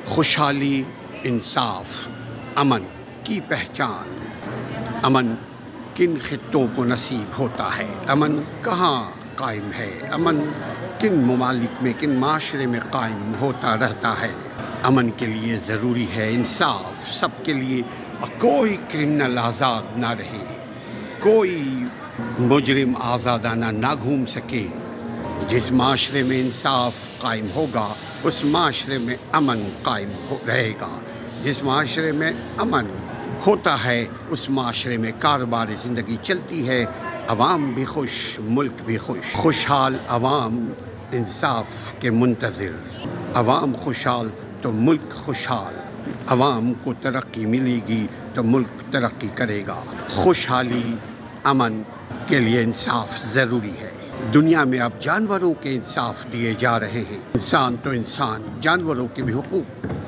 خوشحالی، انصاف، امن کی پہچان۔ امن کن خطوں کو نصیب ہوتا ہے؟ امن کہاں قائم ہے؟ امن کن ممالک میں، کن معاشرے میں قائم ہوتا رہتا ہے؟ امن کے لیے ضروری ہے انصاف، سب کے لیے، کوئی کرمنل آزاد نہ رہے، کوئی مجرم آزادانہ نہ گھوم سکے۔ جس معاشرے میں انصاف قائم ہوگا اس معاشرے میں امن قائم رہے گا۔ جس معاشرے میں امن ہوتا ہے اس معاشرے میں کاروبار زندگی چلتی ہے، عوام بھی خوش، ملک بھی خوش۔ خوشحال عوام انصاف کے منتظر، عوام خوشحال تو ملک خوشحال، عوام کو ترقی ملے گی تو ملک ترقی کرے گا۔ خوشحالی، امن کے لیے انصاف ضروری ہے۔ دنیا میں اب جانوروں کے انصاف دیے جا رہے ہیں۔ انسان تو انسان، جانوروں کے بھی حقوق